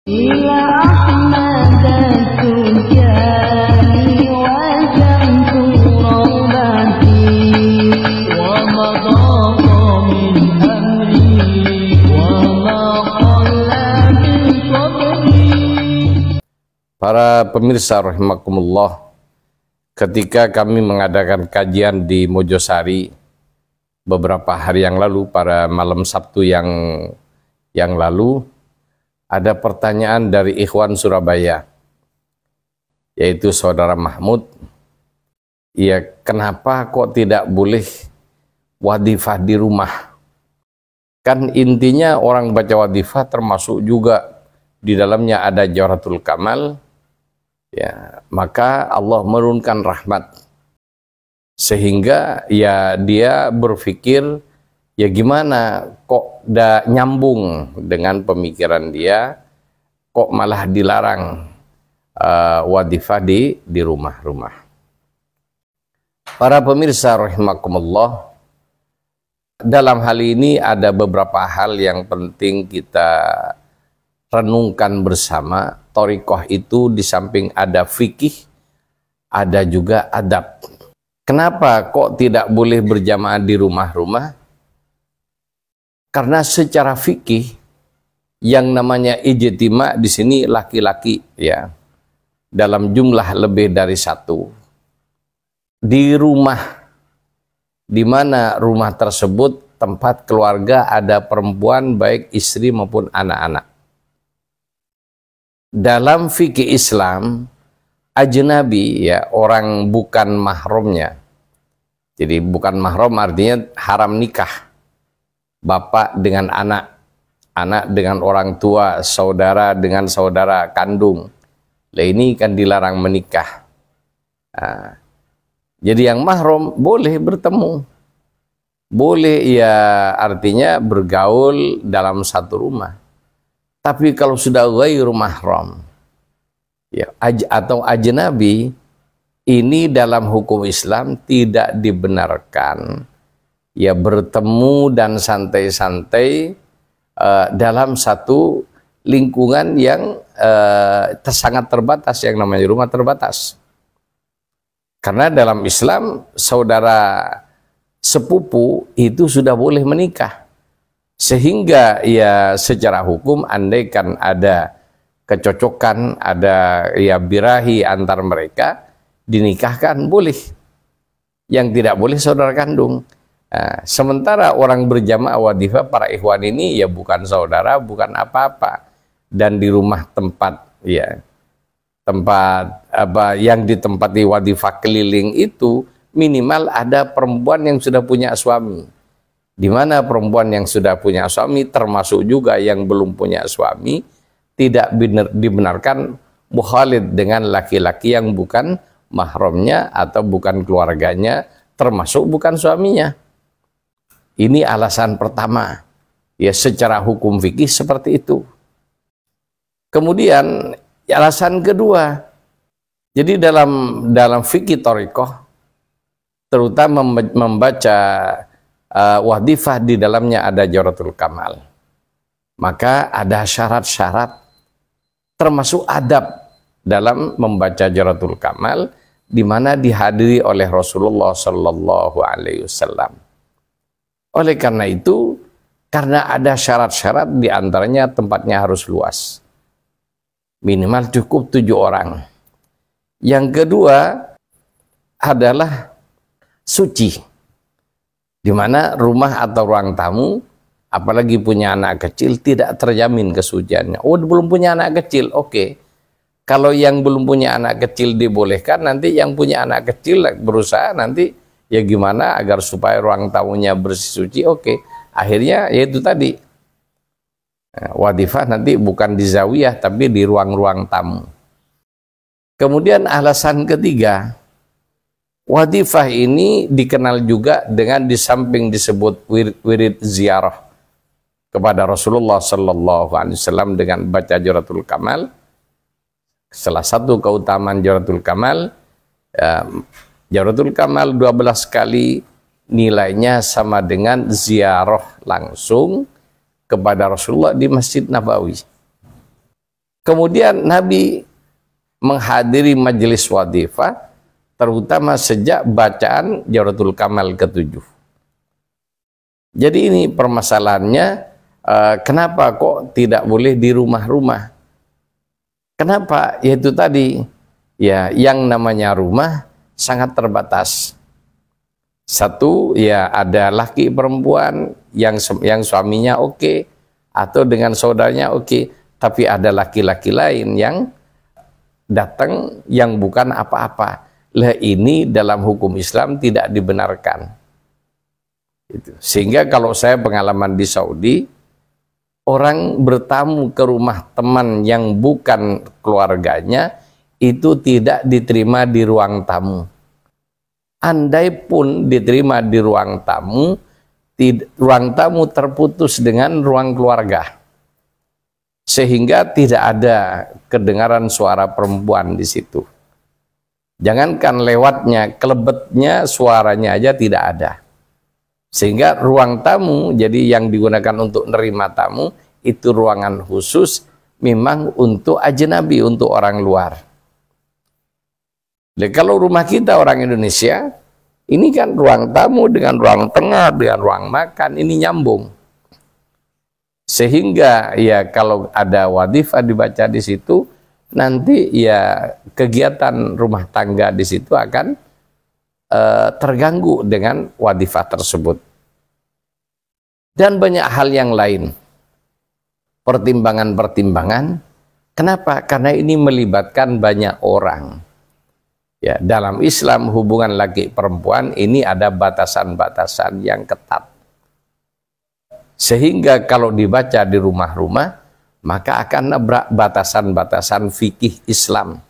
إلى أحمد التجاني وجمت روضتي ومضى من أمري وما قل من صبري. Para pemirsa rahimakumullah, ketika kami mengadakan kajian di Mojosari beberapa hari yang lalu, pada malam Sabtu yang lalu, ada pertanyaan dari Ikhwan Surabaya, yaitu Saudara Mahmud. Ya, kenapa kok tidak boleh wadifah di rumah? Kan intinya orang baca wadifah termasuk juga di dalamnya ada Jawharatul Kamal. Ya, maka Allah menurunkan rahmat sehingga ya dia berpikir, ya gimana kok nyambung dengan pemikiran dia, kok malah dilarang wadifah di rumah-rumah. Para pemirsa rahimakumullah, dalam hal ini ada beberapa hal yang penting kita renungkan bersama. Thariqah itu di samping ada fikih, ada juga adab. Kenapa kok tidak boleh berjamaah di rumah-rumah? Karena secara fikih yang namanya ijtima di sini laki-laki, ya, dalam jumlah lebih dari satu. Di rumah, di mana rumah tersebut tempat keluarga ada perempuan baik istri maupun anak-anak. Dalam fikih Islam, ajnabi, ya, orang bukan mahramnya. Jadi bukan mahram artinya haram nikah. Bapak dengan anak, anak dengan orang tua, saudara dengan saudara kandung. Lah ini kan dilarang menikah. Nah, jadi yang mahram boleh bertemu. Boleh, ya, artinya bergaul dalam satu rumah. Tapi kalau sudah ghairu mahram, ya, atau ajnabi, ini dalam hukum Islam tidak dibenarkan, ya, bertemu dan santai-santai dalam satu lingkungan yang sangat terbatas, yang namanya rumah terbatas. Karena dalam Islam saudara sepupu itu sudah boleh menikah. Sehingga ya secara hukum andaikan ada kecocokan, ada ya birahi antar mereka, dinikahkan boleh. Yang tidak boleh saudara kandung. Nah, sementara orang berjamaah wadifah, para ikhwan ini ya bukan saudara, bukan apa-apa. Dan di rumah tempat, ya, tempat apa yang ditempati wadifah keliling itu minimal ada perempuan yang sudah punya suami. Di mana perempuan yang sudah punya suami, termasuk juga yang belum punya suami, tidak dibenarkan mukhalid dengan laki-laki yang bukan mahramnya atau bukan keluarganya, termasuk bukan suaminya. Ini alasan pertama, ya, secara hukum fikih seperti itu. Kemudian alasan kedua, jadi dalam fikih thariqah, terutama membaca wadifah di dalamnya ada Jawharatul Kamal, maka ada syarat-syarat termasuk adab dalam membaca Jawharatul Kamal, di mana dihadiri oleh Rasulullah Sallallahu Alaihi Wasallam. Oleh karena itu, karena ada syarat-syarat, diantaranya tempatnya harus luas, minimal cukup 7 orang. Yang kedua adalah suci, di mana rumah atau ruang tamu, apalagi punya anak kecil, tidak terjamin kesuciannya. Oh, belum punya anak kecil, oke. Kalau yang belum punya anak kecil dibolehkan, nanti yang punya anak kecil berusaha nanti, ya gimana agar supaya ruang tamunya bersih suci, oke. Akhirnya yaitu tadi, wadifah nanti bukan di zawiyah, tapi di ruang-ruang tamu. Kemudian alasan ketiga, wadifah ini dikenal juga dengan di samping disebut wirid ziarah kepada Rasulullah Sallallahu Alaihi Wasallam dengan baca Jawharatul Kamal. Salah satu keutamaan Jawharatul Kamal, Jawharatul Kamal 12 kali nilainya sama dengan ziarah langsung kepada Rasulullah di Masjid Nabawi. Kemudian Nabi menghadiri majelis wadifah, terutama sejak bacaan Jawharatul Kamal ke-7. Jadi ini permasalahannya, kenapa kok tidak boleh di rumah-rumah? Kenapa? Yaitu tadi, ya, yang namanya rumah sangat terbatas. Satu, ya, ada laki perempuan yang suaminya oke, atau dengan saudaranya oke, tapi ada laki-laki lain yang datang yang bukan apa-apa. Lah, ini dalam hukum Islam tidak dibenarkan. Sehingga kalau saya pengalaman di Saudi, orang bertamu ke rumah teman yang bukan keluarganya itu tidak diterima di ruang tamu. Andai pun diterima di ruang tamu terputus dengan ruang keluarga, sehingga tidak ada kedengaran suara perempuan di situ. Jangankan lewatnya, kelebetnya suaranya aja tidak ada. Sehingga ruang tamu, jadi yang digunakan untuk menerima tamu, itu ruangan khusus memang untuk ajnabi, untuk orang luar. Jadi kalau rumah kita orang Indonesia, ini kan ruang tamu dengan ruang tengah, dengan ruang makan, ini nyambung. Sehingga ya kalau ada wadifah dibaca di situ, nanti ya kegiatan rumah tangga di situ akan terganggu dengan wadifah tersebut. Dan banyak hal yang lain, pertimbangan-pertimbangan. Kenapa? Karena ini melibatkan banyak orang. Ya, dalam Islam hubungan laki perempuan ini ada batasan-batasan yang ketat. Sehingga kalau dibaca di rumah-rumah, maka akan nabrak batasan-batasan fikih Islam.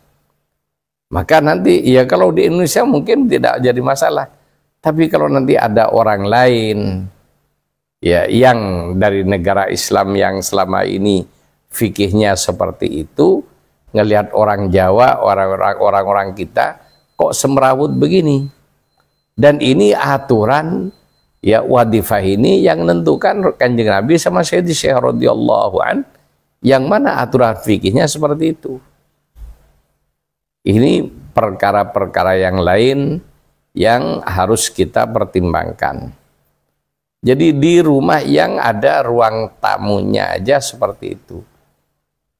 Maka nanti, ya kalau di Indonesia mungkin tidak jadi masalah. Tapi kalau nanti ada orang lain, ya yang dari negara Islam yang selama ini fikihnya seperti itu, ngelihat orang Jawa, orang-orang kita, kok semrawut begini. Dan ini aturan, ya wadifah ini yang menentukan Kanjeng Nabi sama Sayyidi Syekh radhiyallahu an, yang mana aturan fikihnya seperti itu. Ini perkara-perkara yang lain yang harus kita pertimbangkan. Jadi di rumah yang ada ruang tamunya aja seperti itu.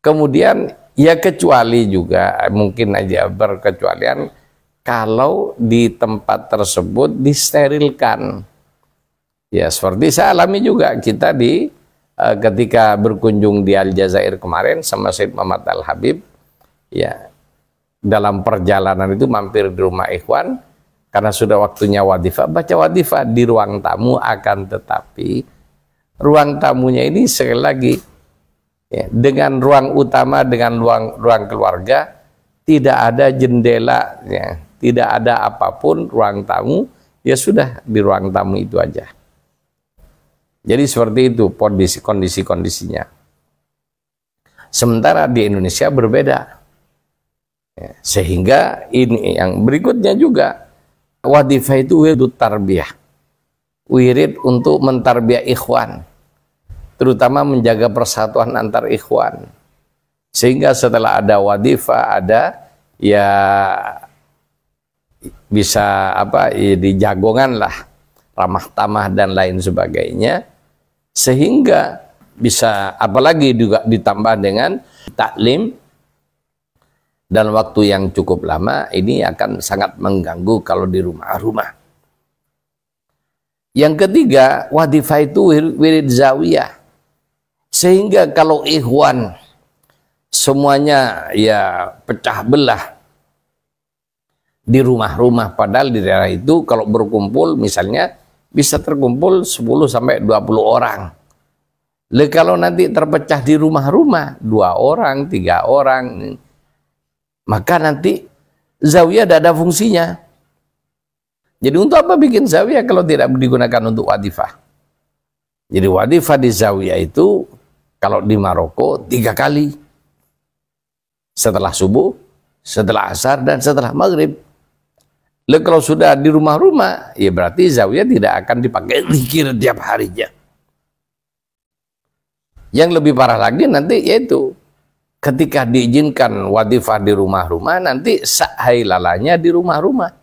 Kemudian ya kecuali juga mungkin aja berkecualian kalau di tempat tersebut disterilkan. Ya seperti saya alami juga, kita di ketika berkunjung di Aljazair kemarin sama Syed Muhammad Al-Habib, ya dalam perjalanan itu mampir di rumah ikhwan, karena sudah waktunya wadifah, baca wadifah di ruang tamu. Akan tetapi ruang tamunya ini sekali lagi, ya, dengan ruang utama, dengan ruang keluarga, tidak ada jendela, ya, tidak ada apapun, ruang tamu, ya sudah di ruang tamu itu aja. Jadi seperti itu kondisi-kondisinya. Sementara di Indonesia berbeda. Ya, sehingga ini yang berikutnya juga, wadifah itu wirid tarbiyah. Wirid untuk mentarbiyah ikhwan. Terutama menjaga persatuan antar ikhwan. Sehingga setelah ada wadifah, ada ya bisa apa ya, di jagongan lah, ramah tamah dan lain sebagainya. Sehingga bisa apalagi juga ditambah dengan taklim dan waktu yang cukup lama, ini akan sangat mengganggu kalau di rumah-rumah. Yang ketiga, wadifah itu wirid zawiyah. Sehingga kalau ikhwan semuanya ya pecah belah di rumah-rumah, padahal di daerah itu kalau berkumpul misalnya bisa terkumpul 10 sampai 20 orang. Lalu kalau nanti terpecah di rumah-rumah 2 orang, 3 orang, maka nanti zawiyah tidak ada fungsinya. Jadi untuk apa bikin zawiyah kalau tidak digunakan untuk wadifah? Jadi wadifah di zawiyah itu kalau di Maroko 3 kali. Setelah subuh, setelah asar, dan setelah maghrib. Lalu kalau sudah di rumah-rumah, ya berarti zawiyah tidak akan dipakai zikir tiap harinya. Yang lebih parah lagi nanti yaitu ketika diizinkan wadifah di rumah-rumah, nanti sahailalanya di rumah-rumah.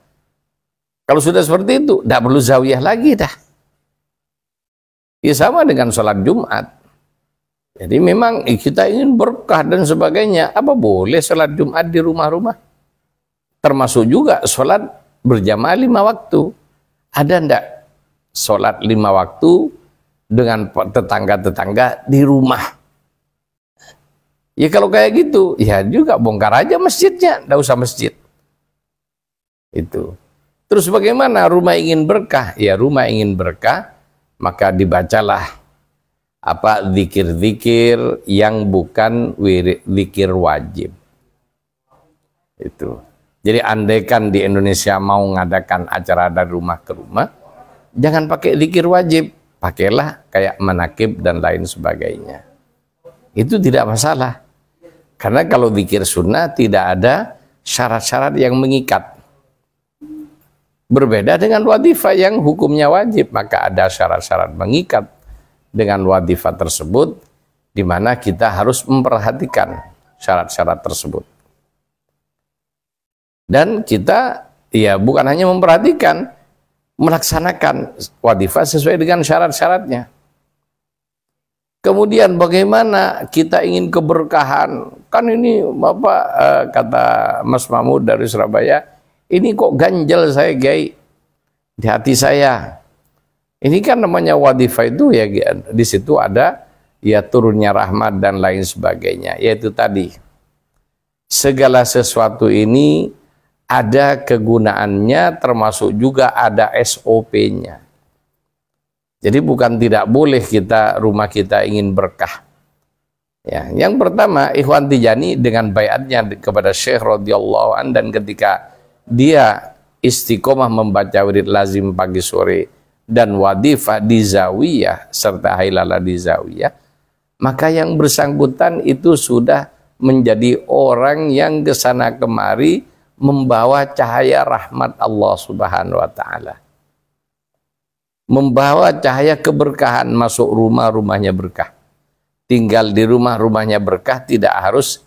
Kalau sudah seperti itu, tidak perlu zawiyah lagi dah. Ya sama dengan sholat Jumat. Jadi memang kita ingin berkah dan sebagainya. Apa boleh sholat Jumat di rumah-rumah? Termasuk juga sholat berjamaah 5 waktu. Ada ndak sholat 5 waktu dengan tetangga-tetangga di rumah? Ya kalau kayak gitu, ya juga bongkar aja masjidnya, ndak usah masjid. Itu. Terus bagaimana rumah ingin berkah? Ya rumah ingin berkah, maka dibacalah apa zikir-zikir yang bukan zikir wajib. Itu. Jadi andaikan di Indonesia mau ngadakan acara dari rumah ke rumah, jangan pakai zikir wajib, pakailah kayak manakib dan lain sebagainya. Itu tidak masalah. Karena kalau zikir sunnah tidak ada syarat-syarat yang mengikat. Berbeda dengan wadifah yang hukumnya wajib, maka ada syarat-syarat mengikat dengan wadifah tersebut, di mana kita harus memperhatikan syarat-syarat tersebut. Dan kita ya bukan hanya memperhatikan, melaksanakan wadifah sesuai dengan syarat-syaratnya. Kemudian bagaimana kita ingin keberkahan? Kan ini Bapak kata Mas Mahmud dari Surabaya, ini kok ganjel saya Kiai di hati saya. Ini kan namanya wadifah itu ya, di situ ada ya turunnya rahmat dan lain sebagainya. Yaitu tadi, segala sesuatu ini ada kegunaannya, termasuk juga ada SOP-nya. Jadi bukan tidak boleh rumah kita ingin berkah. Ya, yang pertama, Ikhwan Tijani dengan baiatnya kepada Syekh radhiyallahu an, dan ketika dia istiqomah membaca wirid lazim pagi sore dan wadifah di zawiyah serta hailala di zawiyah, maka yang bersangkutan itu sudah menjadi orang yang kesana kemari membawa cahaya rahmat Allah Subhanahu wa taala, membawa cahaya keberkahan masuk rumah, rumahnya berkah. Tinggal di rumah, rumahnya berkah, tidak harus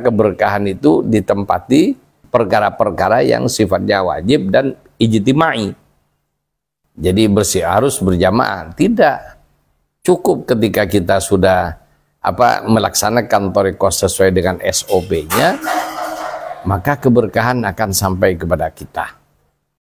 keberkahan itu ditempati perkara-perkara yang sifatnya wajib dan ijtimai. Jadi harus berjamaah. Tidak. Cukup ketika kita sudah melaksanakan thariqah sesuai dengan SOP-nya, maka keberkahan akan sampai kepada kita.